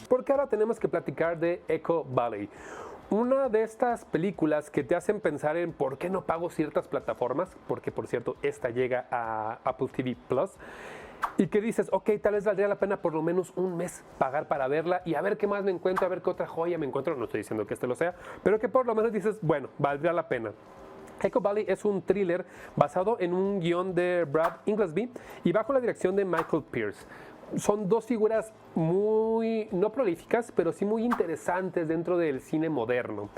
porque ahora tenemos que platicar de Echo Valley. Una de estas películas que te hacen pensar en por qué no pago ciertas plataformas, porque por cierto, esta llega a Apple TV Plus, y que dices, ok, tal vez valdría la pena por lo menos un mes pagar para verla y a ver qué más me encuentro, a ver qué otra joya me encuentro. No estoy diciendo que este lo sea, pero que por lo menos dices, bueno, valdría la pena. Echo Valley es un thriller basado en un guión de Brad Inglesby y bajo la dirección de Michael Pierce. Son dos figuras muy, no prolíficas, pero sí muy interesantes dentro del cine moderno.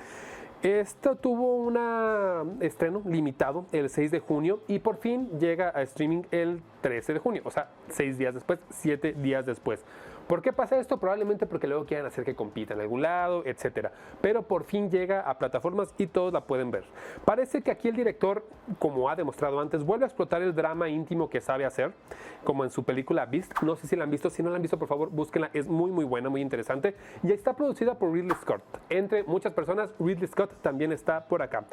Esto tuvo un estreno limitado el 6 de junio y por fin llega a streaming el 13 de junio, o sea, 6 días después, 7 días después. ¿Por qué pasa esto? Probablemente porque luego quieren hacer que compita en algún lado, etcétera. Pero por fin llega a plataformas y todos la pueden ver. Parece que aquí el director, como ha demostrado antes, vuelve a explotar el drama íntimo que sabe hacer, como en su película Beast. No sé si la han visto. Si no la han visto, por favor, búsquenla. Es muy, muy buena, muy interesante. Y está producida por Ridley Scott. Entre muchas personas, Ridley Scott también está por acá.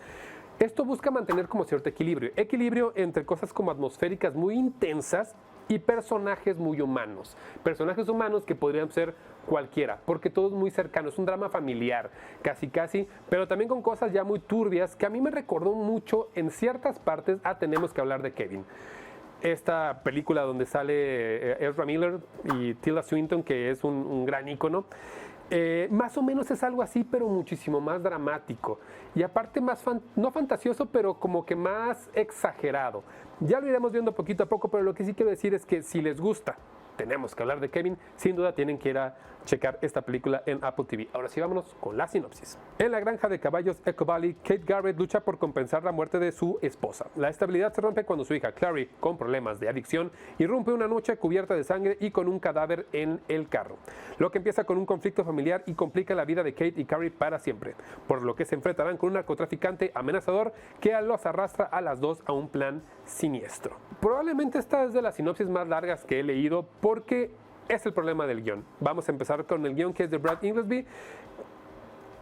Esto busca mantener como cierto equilibrio. Equilibrio entre cosas como atmosféricas muy intensas y personajes muy humanos. Personajes humanos que podrían ser cualquiera, porque todo es muy cercano. Es un drama familiar, casi casi, pero también con cosas ya muy turbias que a mí me recordó mucho en ciertas partes a Tenemos que hablar de Kevin. Esta película donde sale Ezra Miller y Tilda Swinton, que es un gran ícono. Más o menos es algo así, pero muchísimo más dramático. Y aparte más, no fantasioso, pero como que más exagerado. Ya lo iremos viendo poquito a poco, pero lo que sí quiero decir es que si les gusta Tenemos que hablar de Kevin, sin duda tienen que ir a checar esta película en Apple TV. Ahora sí, vámonos con la sinopsis. En la granja de caballos Echo Valley, Kate Garrett lucha por compensar la muerte de su esposa. La estabilidad se rompe cuando su hija Clary, con problemas de adicción, irrumpe una noche cubierta de sangre y con un cadáver en el carro. Lo que empieza con un conflicto familiar y complica la vida de Kate y Carrie para siempre, por lo que se enfrentarán con un narcotraficante amenazador que los arrastra a las dos a un plan siniestro. Probablemente esta es de las sinopsis más largas que he leído porque es el problema del guión. Vamos a empezar con el guión, que es de Brad Inglesby.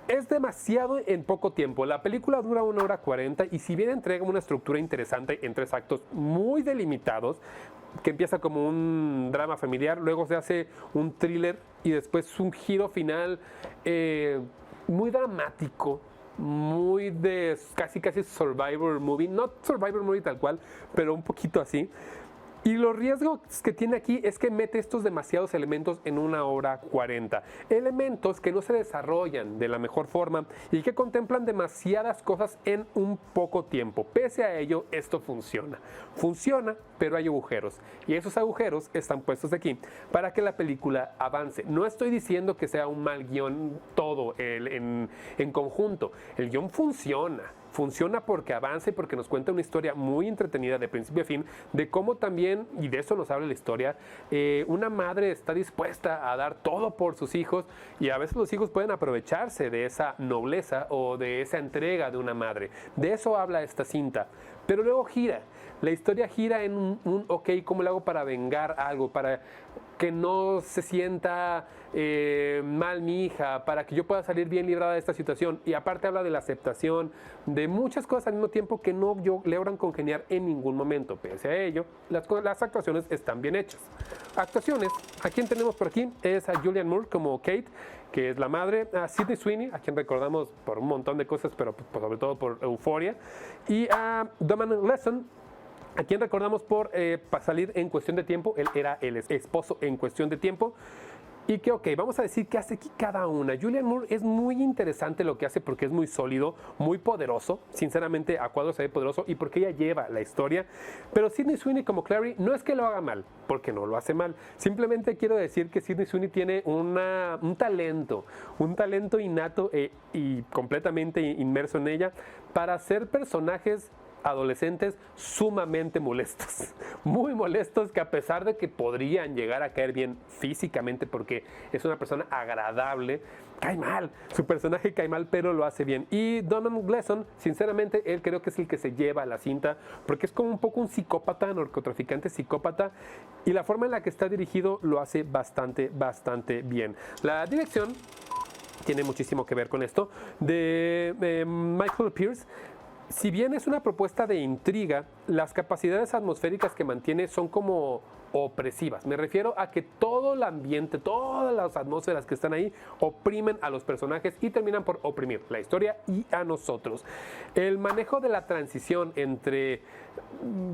Es demasiado en poco tiempo. La película dura 1 hora 40 y si bien entrega una estructura interesante en 3 actos muy delimitados, que empieza como un drama familiar, luego se hace un thriller y después un giro final muy dramático, muy de casi survivor movie, no survivor movie tal cual, pero un poquito así. Y los riesgos que tiene aquí es que mete estos demasiados elementos en 1 hora 40. Elementos que no se desarrollan de la mejor forma y que contemplan demasiadas cosas en un poco tiempo. Pese a ello, esto funciona. Funciona, pero hay agujeros. Y esos agujeros están puestos aquí para que la película avance. No estoy diciendo que sea un mal guión todo en conjunto. El guión funciona. Funciona porque avanza y porque nos cuenta una historia muy entretenida de principio a fin, de cómo también, y de eso nos habla la historia, una madre está dispuesta a dar todo por sus hijos y a veces los hijos pueden aprovecharse de esa nobleza o de esa entrega de una madre. De eso habla esta cinta. Pero luego gira. La historia gira en ok, ¿cómo lo hago para vengar algo? Para que no se sienta mal mi hija, para que yo pueda salir bien librada de esta situación. Y aparte habla de la aceptación, de muchas cosas al mismo tiempo que no logran congeniar en ningún momento. Pese a ello, las actuaciones están bien hechas. Actuaciones, ¿a quién tenemos por aquí? Es a Julianne Moore como Kate, que es la madre, a Sydney Sweeney, a quien recordamos por un montón de cosas, pero sobre todo por Euphoria, y a Domhnall Gleeson, a quien recordamos por salir en Cuestión de Tiempo. Él era el esposo en Cuestión de Tiempo. Y que, ok, vamos a decir qué hace aquí cada una. Julianne Moore es muy interesante lo que hace porque es muy sólido, muy poderoso. Sinceramente, a cuadros se ve poderoso y porque ella lleva la historia. Pero Sydney Sweeney como Clary no es que lo haga mal, porque no lo hace mal. Simplemente quiero decir que Sydney Sweeney tiene un talento innato y completamente inmerso en ella para hacer personajes adolescentes sumamente molestos, muy molestos, que a pesar de que podrían llegar a caer bien físicamente porque es una persona agradable, cae mal, su personaje cae mal, pero lo hace bien. Y Domhnall Gleeson, sinceramente, él creo que es el que se lleva la cinta porque es como un poco un psicópata, narcotraficante psicópata, y la forma en la que está dirigido lo hace bastante bien. La dirección tiene muchísimo que ver con esto, de Michael Pierce. si bien es una propuesta de intriga, las capacidades atmosféricas que mantiene son como opresivas. Me refiero a que todo el ambiente, todas las atmósferas que están ahí oprimen a los personajes y terminan por oprimir la historia y a nosotros. El manejo de la transición entre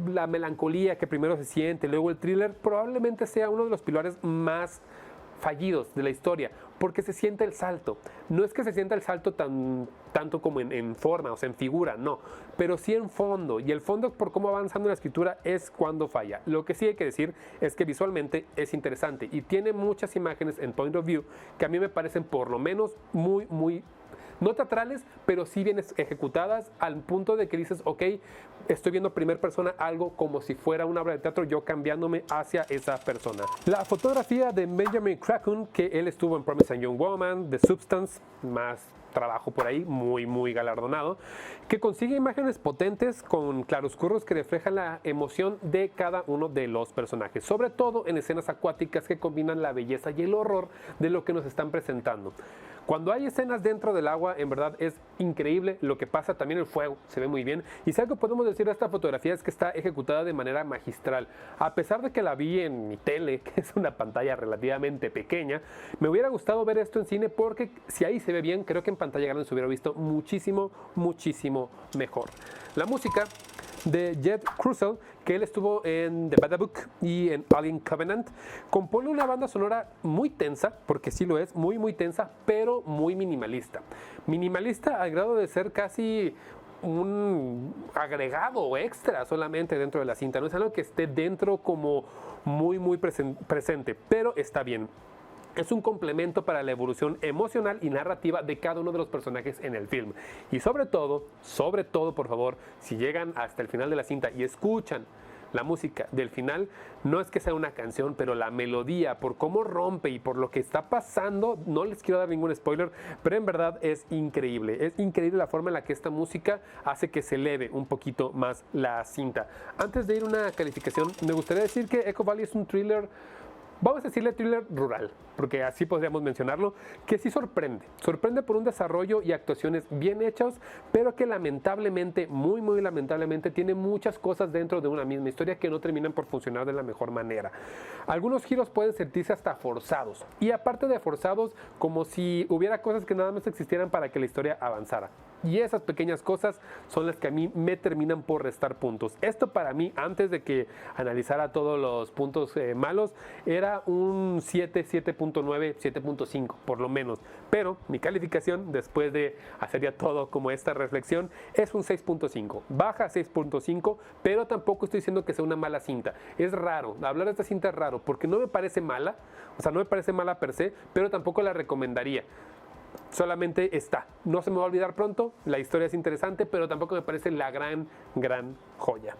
la melancolía que primero se siente, luego el thriller, probablemente sea uno de los pilares más fallidos de la historia, porque se siente el salto. No es que se sienta el salto tanto como en forma, o sea, en figura, no, pero sí en fondo, y el fondo por cómo avanzando en la escritura es cuando falla. Lo que sí hay que decir es que visualmente es interesante y tiene muchas imágenes en point of view que a mí me parecen por lo menos muy no teatrales, pero sí bien ejecutadas al punto de que dices, ok, estoy viendo primera persona algo como si fuera una obra de teatro, yo cambiándome hacia esa persona. La fotografía de Benjamin Crackun, que él estuvo en Promising Young Woman, The Substance, más trabajo por ahí, muy galardonado, que consigue imágenes potentes con claroscuros que reflejan la emoción de cada uno de los personajes, sobre todo en escenas acuáticas que combinan la belleza y el horror de lo que nos están presentando. Cuando hay escenas dentro del agua, en verdad es increíble lo que pasa. También el fuego se ve muy bien. Y si algo podemos decir de esta fotografía es que está ejecutada de manera magistral. A pesar de que la vi en mi tele, que es una pantalla relativamente pequeña, me hubiera gustado ver esto en cine porque si ahí se ve bien, creo que en pantalla grande se hubiera visto muchísimo mejor. La música de Jed Cruzel, que él estuvo en The Babadook y en Alien Covenant, compone una banda sonora muy tensa, porque sí lo es, muy tensa, pero muy minimalista. Minimalista al grado de ser casi un agregado extra solamente dentro de la cinta, no es algo que esté dentro como muy presente, pero está bien. Es un complemento para la evolución emocional y narrativa de cada uno de los personajes en el film. Y sobre todo, por favor, si llegan hasta el final de la cinta y escuchan la música del final, no es que sea una canción, pero la melodía, por cómo rompe y por lo que está pasando, no les quiero dar ningún spoiler, pero en verdad es increíble. Es increíble la forma en la que esta música hace que se eleve un poquito más la cinta. Antes de ir a una calificación, me gustaría decir que Echo Valley es un thriller, vamos a decirle thriller rural, porque así podríamos mencionarlo, que sí sorprende. Sorprende por un desarrollo y actuaciones bien hechas, pero que lamentablemente, muy lamentablemente, tiene muchas cosas dentro de una misma historia que no terminan por funcionar de la mejor manera. Algunos giros pueden sentirse hasta forzados, y aparte de forzados, como si hubiera cosas que nada más existieran para que la historia avanzara. Y esas pequeñas cosas son las que a mí me terminan por restar puntos. Esto para mí, antes de que analizara todos los puntos malos, era un 7, 7.9, 7.5 por lo menos. Pero mi calificación, después de hacer ya todo como esta reflexión, es un 6.5. Baja a 6.5, pero tampoco estoy diciendo que sea una mala cinta. Es raro, hablar de esta cinta es raro, porque no me parece mala, o sea, no me parece mala per se, pero tampoco la recomendaría. Solamente está, no se me va a olvidar pronto, la historia es interesante, pero tampoco me parece la gran joya.